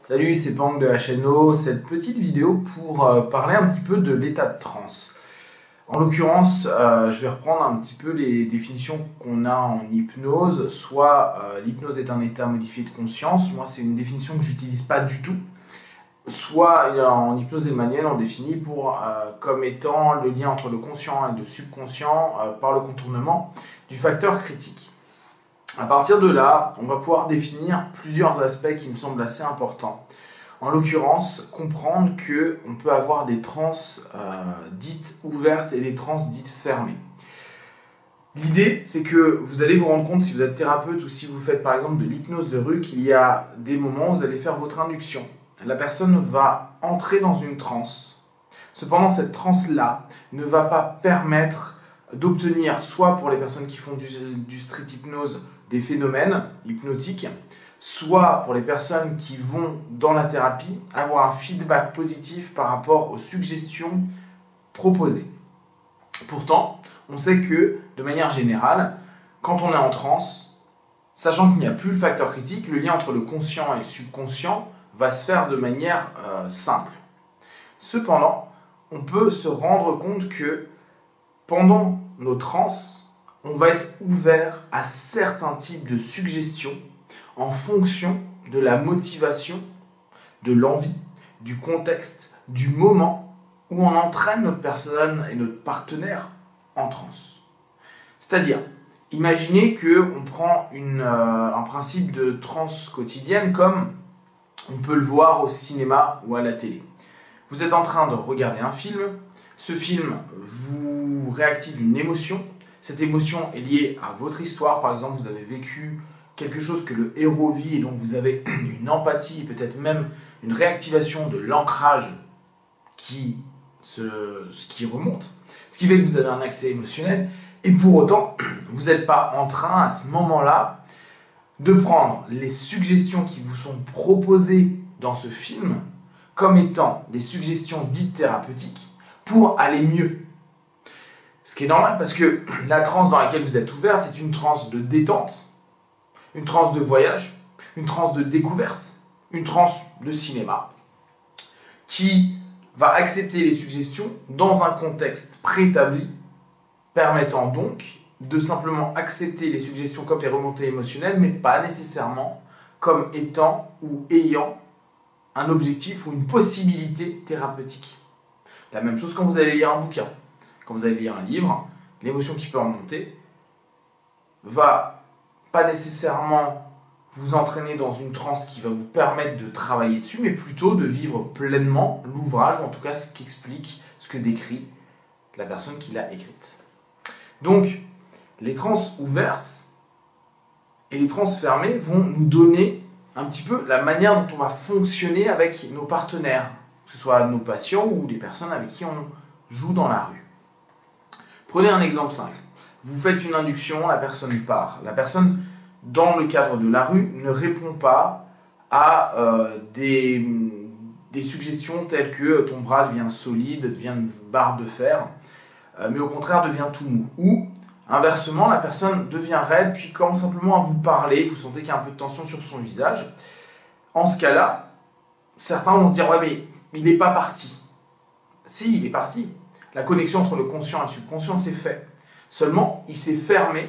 Salut, c'est Pang de la chaîne No. Cette petite vidéo pour parler un petit peu de l'état de transe. En l'occurrence, je vais reprendre un petit peu les définitions qu'on a en hypnose. Soit l'hypnose est un état modifié de conscience. Moi, c'est une définition que j'utilise pas du tout. Soit en hypnose hegmanienne, on définit comme étant le lien entre le conscient et le subconscient par le contournement du facteur critique. À partir de là, on va pouvoir définir plusieurs aspects qui me semblent assez importants. En l'occurrence, comprendre qu'on peut avoir des transes dites ouvertes et des transes dites fermées. L'idée, c'est que vous allez vous rendre compte, si vous êtes thérapeute ou si vous faites par exemple de l'hypnose de rue, qu'il y a des moments où vous allez faire votre induction. La personne va entrer dans une transe. Cependant, cette transe-là ne va pas permettre d'obtenir, soit pour les personnes qui font du street hypnose, des phénomènes hypnotiques, soit pour les personnes qui vont dans la thérapie, avoir un feedback positif par rapport aux suggestions proposées. Pourtant, on sait que, de manière générale, quand on est en transe, sachant qu'il n'y a plus le facteur critique, le lien entre le conscient et le subconscient va se faire de manière simple. Cependant, on peut se rendre compte que pendant nos transes, on va être ouvert à certains types de suggestions en fonction de la motivation, de l'envie, du contexte, du moment où on entraîne notre personne et notre partenaire en transe. C'est-à-dire, imaginez qu'on prend un principe de transe quotidienne comme on peut le voir au cinéma ou à la télé. Vous êtes en train de regarder un film, ce film vous réactive une émotion. Cette émotion est liée à votre histoire. Par exemple, vous avez vécu quelque chose que le héros vit et donc vous avez une empathie, peut-être même une réactivation de l'ancrage qui remonte. Ce qui fait que vous avez un accès émotionnel et pour autant, vous n'êtes pas en train à ce moment-là de prendre les suggestions qui vous sont proposées dans ce film comme étant des suggestions dites thérapeutiques pour aller mieux. Ce qui est normal parce que la transe dans laquelle vous êtes ouverte est une transe de détente, une transe de voyage, une transe de découverte, une transe de cinéma, qui va accepter les suggestions dans un contexte préétabli, permettant donc de simplement accepter les suggestions comme des remontées émotionnelles, mais pas nécessairement comme étant ou ayant un objectif ou une possibilité thérapeutique. La même chose quand vous allez lire un bouquin. Quand vous allez lire un livre, l'émotion qui peut remonter va pas nécessairement vous entraîner dans une transe qui va vous permettre de travailler dessus, mais plutôt de vivre pleinement l'ouvrage, ou en tout cas ce qu'explique, ce que décrit la personne qui l'a écrite. Donc, les transes ouvertes et les transes fermées vont nous donner un petit peu la manière dont on va fonctionner avec nos partenaires, que ce soit nos patients ou les personnes avec qui on joue dans la rue. Prenez un exemple simple. Vous faites une induction, la personne part. La personne, dans le cadre de la rue, ne répond pas à des suggestions telles que ton bras devient solide, devient une barre de fer, mais au contraire devient tout mou. Ou, inversement, la personne devient raide, puis commence simplement à vous parler, vous sentez qu'il y a un peu de tension sur son visage. En ce cas-là, certains vont se dire « ouais, mais il n'est pas parti ». Si, il est parti. La connexion entre le conscient et le subconscient s'est faite. Seulement, il s'est fermé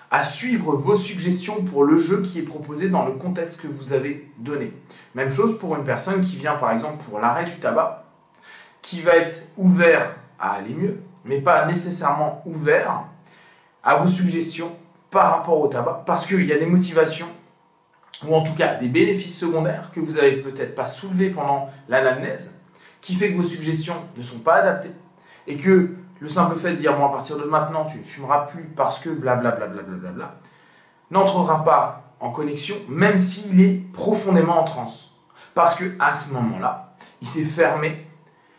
à suivre vos suggestions pour le jeu qui est proposé dans le contexte que vous avez donné. Même chose pour une personne qui vient par exemple pour l'arrêt du tabac, qui va être ouvert à aller mieux, mais pas nécessairement ouvert à vos suggestions par rapport au tabac, parce qu'il y a des motivations, ou en tout cas des bénéfices secondaires que vous n'avez peut-être pas soulevés pendant l'anamnèse, qui fait que vos suggestions ne sont pas adaptées, et que le simple fait de dire bon, à partir de maintenant tu ne fumeras plus parce que blablabla n'entrera pas en connexion même s'il est profondément en transe. Parce qu'à ce moment-là, il s'est fermé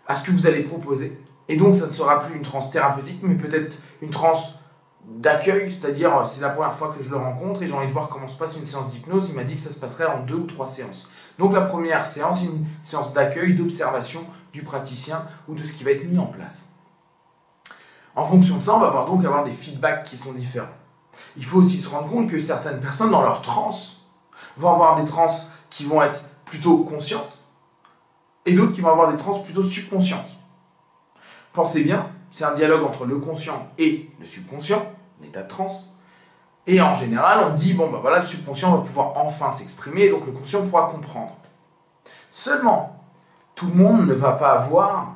à ce que vous allez proposer. Et donc ça ne sera plus une transe thérapeutique, mais peut-être une transe d'accueil, c'est-à-dire c'est la première fois que je le rencontre et j'ai envie de voir comment se passe une séance d'hypnose. Il m'a dit que ça se passerait en 2 ou 3 séances. Donc la première séance est une séance d'accueil, d'observation du praticien ou de ce qui va être mis en place. En fonction de ça, on va donc avoir des feedbacks qui sont différents. Il faut aussi se rendre compte que certaines personnes, dans leur transe, vont avoir des transes qui vont être plutôt conscientes et d'autres qui vont avoir des transes plutôt subconscientes. Pensez bien, c'est un dialogue entre le conscient et le subconscient, l'état de transe. Et en général, on dit, bon ben voilà, le subconscient va pouvoir enfin s'exprimer, donc le conscient pourra comprendre. Seulement, tout le monde ne va pas avoir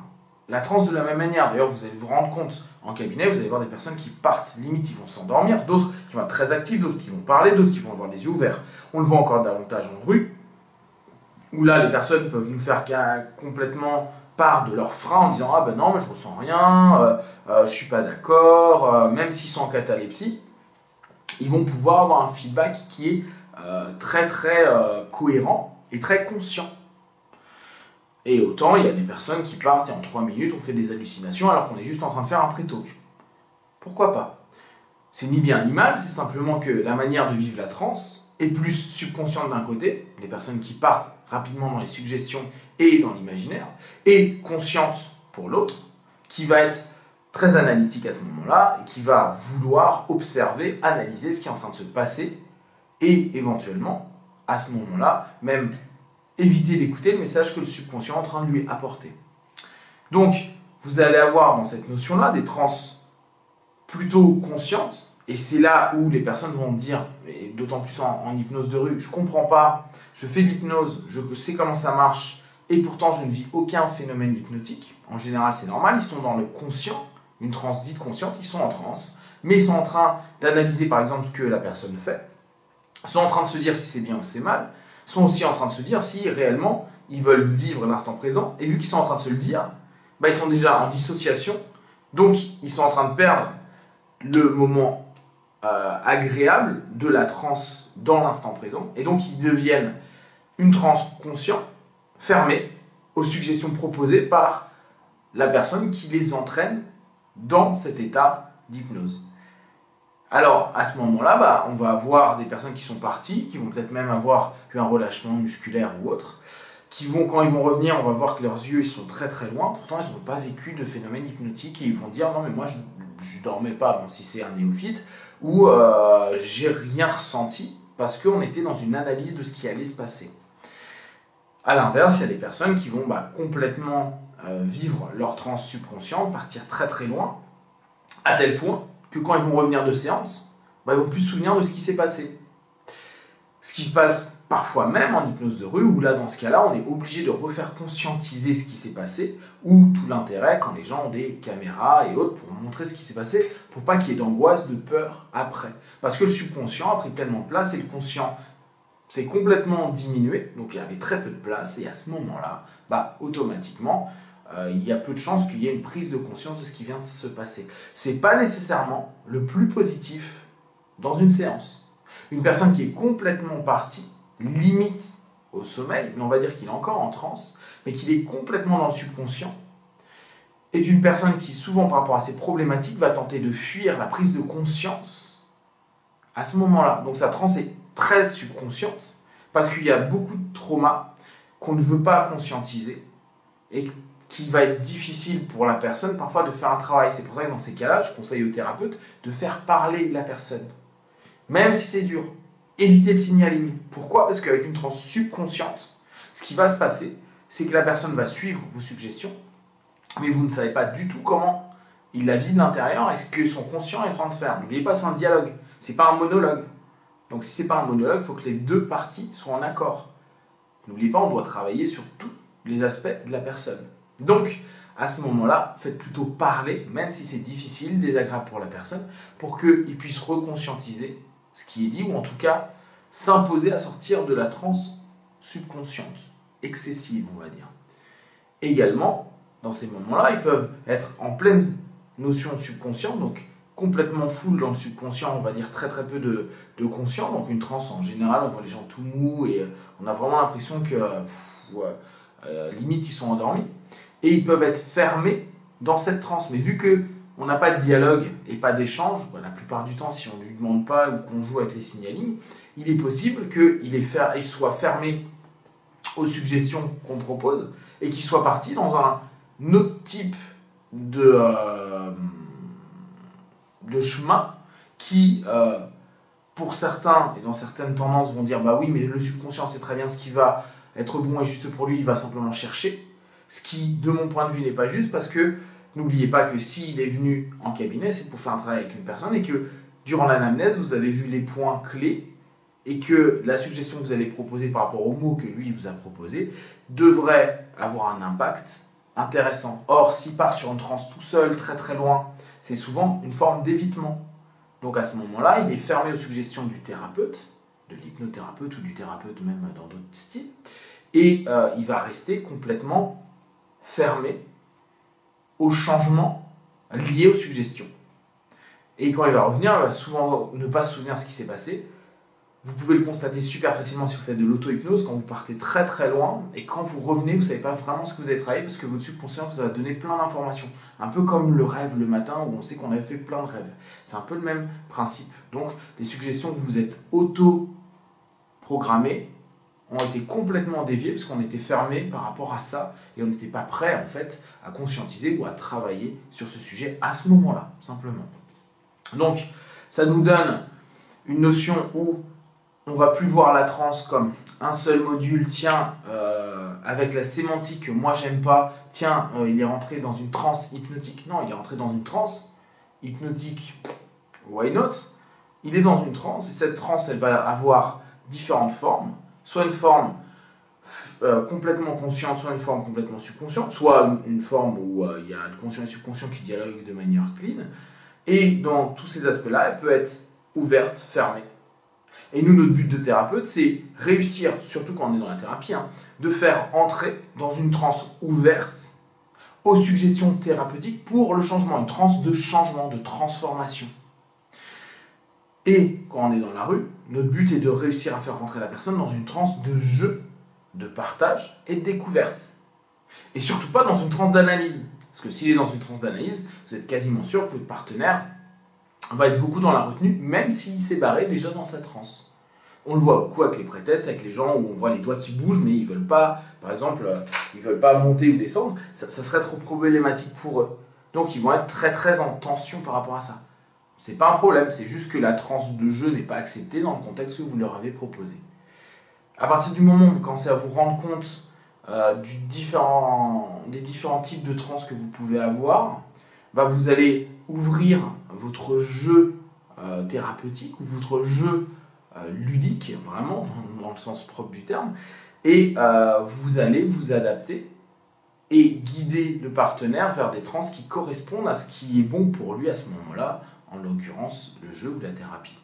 la transe de la même manière. D'ailleurs, vous allez vous rendre compte, en cabinet, vous allez voir des personnes qui partent, limite, ils vont s'endormir, d'autres qui vont être très actifs, d'autres qui vont parler, d'autres qui vont avoir les yeux ouverts. On le voit encore davantage en rue, où là, les personnes peuvent nous faire complètement part de leurs freins en disant « Ah ben non, mais je ressens rien, je suis pas d'accord même s'ils sont en catalepsie, ils vont pouvoir avoir un feedback qui est très cohérent et très conscient. Et autant, il y a des personnes qui partent et en 3 minutes, on fait des hallucinations alors qu'on est juste en train de faire un pré-talk. Pourquoi pas? C'est ni bien ni mal, c'est simplement que la manière de vivre la transe est plus subconsciente d'un côté, les personnes qui partent rapidement dans les suggestions et dans l'imaginaire, et consciente pour l'autre, qui va être très analytique à ce moment-là, et qui va vouloir observer, analyser ce qui est en train de se passer, et éventuellement, à ce moment-là, même éviter d'écouter le message que le subconscient est en train de lui apporter. Donc, vous allez avoir dans cette notion-là des trans plutôt conscientes, et c'est là où les personnes vont dire, et d'autant plus en hypnose de rue, je ne comprends pas, je fais de l'hypnose, je sais comment ça marche, et pourtant je ne vis aucun phénomène hypnotique. En général, c'est normal, ils sont dans le conscient, une transe dite consciente, ils sont en transe, mais ils sont en train d'analyser par exemple ce que la personne fait, sont en train de se dire si c'est bien ou c'est mal, sont aussi en train de se dire si réellement ils veulent vivre l'instant présent, et vu qu'ils sont en train de se le dire, bah, ils sont déjà en dissociation, donc ils sont en train de perdre le moment agréable de la transe dans l'instant présent, et donc ils deviennent une transe consciente, fermée aux suggestions proposées par la personne qui les entraîne dans cet état d'hypnose. Alors, à ce moment-là, bah, on va avoir des personnes qui sont parties, qui vont peut-être même avoir eu un relâchement musculaire ou autre, qui vont, quand ils vont revenir, on va voir que leurs yeux ils sont très loin, pourtant ils n'ont pas vécu de phénomène hypnotique, et ils vont dire « Non mais moi je ne dormais pas, bon, si c'est un néophyte, ou j'ai rien ressenti, parce qu'on était dans une analyse de ce qui allait se passer. » A l'inverse, il y a des personnes qui vont complètement vivre leur transe subconsciente, partir très loin, à tel point que quand ils vont revenir de séance, ils ne vont plus se souvenir de ce qui s'est passé. Ce qui se passe parfois même en hypnose de rue, où là, dans ce cas-là, on est obligé de refaire conscientiser ce qui s'est passé, ou tout l'intérêt quand les gens ont des caméras et autres pour montrer ce qui s'est passé, pour pas qu'il y ait d'angoisse, de peur après. Parce que le subconscient a pris pleinement de place et le conscient s'est complètement diminué, donc il y avait très peu de place, et à ce moment-là, automatiquement, il y a peu de chances qu'il y ait une prise de conscience de ce qui vient de se passer. C'est pas nécessairement le plus positif dans une séance. Une personne qui est complètement partie, limite au sommeil, mais on va dire qu'il est encore en transe, mais qu'il est complètement dans le subconscient, est une personne qui, souvent par rapport à ses problématiques, va tenter de fuir la prise de conscience à ce moment-là. Donc sa transe est très subconsciente, parce qu'il y a beaucoup de traumas qu'on ne veut pas conscientiser, et qui va être difficile pour la personne parfois de faire un travail. C'est pour ça que dans ces cas-là, je conseille aux thérapeutes de faire parler la personne. Même si c'est dur, évitez le signaling. Pourquoi? Parce qu'avec une transe subconsciente, ce qui va se passer, c'est que la personne va suivre vos suggestions, mais vous ne savez pas du tout comment il la vit de l'intérieur et ce que son conscient est en train de faire. N'oubliez pas, c'est un dialogue, c'est pas un monologue. Donc si c'est pas un monologue, il faut que les deux parties soient en accord. N'oubliez pas, on doit travailler sur tous les aspects de la personne. Donc, à ce moment-là, faites plutôt parler, même si c'est difficile, désagréable pour la personne, pour qu'il puisse reconscientiser ce qui est dit, ou en tout cas s'imposer à sortir de la transe subconsciente, excessive, on va dire. Également, dans ces moments-là, ils peuvent être en pleine notion subconsciente, donc complètement full dans le subconscient, on va dire très peu de conscient, donc une transe en général, on voit les gens tout mous, et on a vraiment l'impression que limite ils sont endormis, et ils peuvent être fermés dans cette transe. Mais vu qu'on n'a pas de dialogue et pas d'échange, la plupart du temps, si on ne lui demande pas ou qu'on joue avec les signalings, il est possible qu'il soit fermé aux suggestions qu'on propose et qu'il soit parti dans un autre type de chemin qui, pour certains et dans certaines tendances, vont dire bah oui, mais le subconscient c'est très bien ce qui va être bon et juste pour lui, il va simplement chercher. Ce qui, de mon point de vue, n'est pas juste parce que n'oubliez pas que s'il est venu en cabinet, c'est pour faire un travail avec une personne et que durant l'anamnèse, vous avez vu les points clés et que la suggestion que vous allez proposer par rapport aux mots que lui vous a proposé devrait avoir un impact intéressant. Or, s'il part sur une transe tout seul, très très loin, c'est souvent une forme d'évitement. Donc à ce moment-là, il est fermé aux suggestions du thérapeute, de l'hypnothérapeute ou du thérapeute même dans d'autres styles, et il va rester complètement fermé aux changements liés aux suggestions. Et quand il va revenir, il va souvent ne pas se souvenir de ce qui s'est passé. Vous pouvez le constater super facilement si vous faites de l'auto-hypnose, quand vous partez très très loin, et quand vous revenez, vous ne savez pas vraiment ce que vous avez travaillé, parce que votre subconscient vous a donné plein d'informations. Un peu comme le rêve le matin, où on sait qu'on avait fait plein de rêves. C'est un peu le même principe. Donc, les suggestions que vous êtes auto-programmées ont été complètement déviées, parce qu'on était fermé par rapport à ça, et on n'était pas prêt, en fait, à conscientiser ou à travailler sur ce sujet à ce moment-là, simplement. Donc, ça nous donne une notion où on ne va plus voir la transe comme un seul module, tiens, avec la sémantique que moi j'aime pas, tiens, il est rentré dans une transe hypnotique. Non, il est rentré dans une transe hypnotique, why not? Il est dans une transe, et cette transe, elle va avoir différentes formes, soit une forme complètement consciente, soit une forme complètement subconsciente, soit une forme où il y a le conscient et le subconscient qui dialoguent de manière clean, et dans tous ces aspects-là, elle peut être ouverte, fermée. Et nous, notre but de thérapeute, c'est réussir, surtout quand on est dans la thérapie, de faire entrer dans une transe ouverte aux suggestions thérapeutiques pour le changement, une transe de changement, de transformation. Et quand on est dans la rue, notre but est de réussir à faire rentrer la personne dans une transe de jeu, de partage et de découverte. Et surtout pas dans une transe d'analyse. Parce que s'il est dans une transe d'analyse, vous êtes quasiment sûr que votre partenaire va être beaucoup dans la retenue, même s'il s'est barré déjà dans sa transe. On le voit beaucoup avec les pré-tests, avec les gens où on voit les doigts qui bougent, mais ils ne veulent pas, par exemple, ils veulent pas monter ou descendre, ça serait trop problématique pour eux. Donc ils vont être très très en tension par rapport à ça. C'est pas un problème, c'est juste que la transe de jeu n'est pas acceptée dans le contexte que vous leur avez proposé. À partir du moment où vous commencez à vous rendre compte des différents types de transe que vous pouvez avoir, vous allez ouvrir votre jeu thérapeutique ou votre jeu ludique, vraiment, dans le sens propre du terme, et vous allez vous adapter et guider le partenaire vers des transes qui correspondent à ce qui est bon pour lui à ce moment-là, en l'occurrence le jeu ou la thérapie.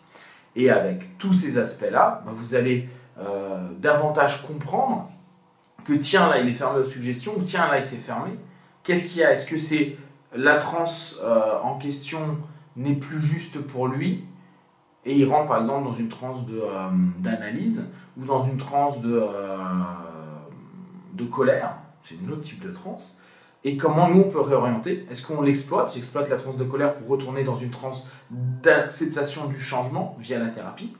Et avec tous ces aspects-là, vous allez davantage comprendre que tiens, là il est fermé aux suggestions, ou tiens, là il s'est fermé. Qu'est-ce qu'il y a? Est-ce que c'est la transe en question n'est plus juste pour lui, et il rentre par exemple dans une transe d'analyse, ou dans une transe de colère, c'est un autre type de transe, et comment nous on peut réorienter? Est-ce qu'on l'exploite? J'exploite la transe de colère pour retourner dans une transe d'acceptation du changement via la thérapie,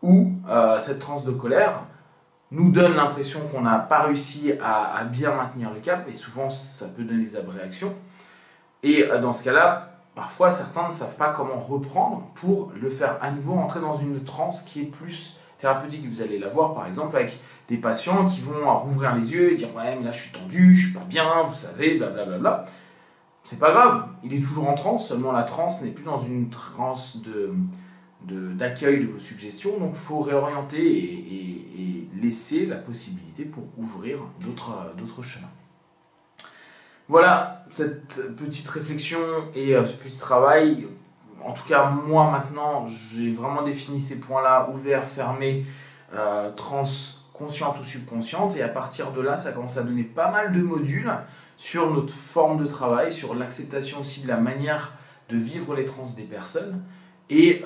ou cette transe de colère nous donne l'impression qu'on n'a pas réussi à bien maintenir le cap, et souvent ça peut donner des abréactions. Et dans ce cas-là, parfois certains ne savent pas comment reprendre pour le faire à nouveau entrer dans une transe qui est plus thérapeutique. Vous allez la voir par exemple avec des patients qui vont rouvrir les yeux et dire « ouais mais là je suis tendu, je suis pas bien, vous savez, blablabla ». C'est pas grave, il est toujours en transe, seulement la transe n'est plus dans une transe d'accueil de vos suggestions, donc il faut réorienter et laisser la possibilité pour ouvrir d'autres chemins. Voilà cette petite réflexion et ce petit travail. En tout cas, moi maintenant, j'ai vraiment défini ces points-là, ouvert, fermé, trans, consciente ou subconsciente, et à partir de là, ça commence à donner pas mal de modules sur notre forme de travail, sur l'acceptation aussi de la manière de vivre les trans des personnes. Et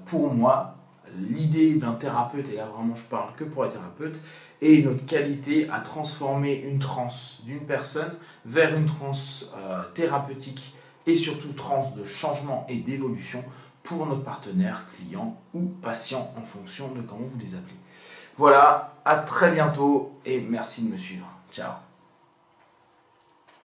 pour moi, l'idée d'un thérapeute, et là vraiment je parle que pour les thérapeutes, est notre qualité à transformer une transe d'une personne vers une transe thérapeutique et surtout transe de changement et d'évolution pour notre partenaire, client ou patient en fonction de comment vous les appelez. Voilà, à très bientôt et merci de me suivre. Ciao.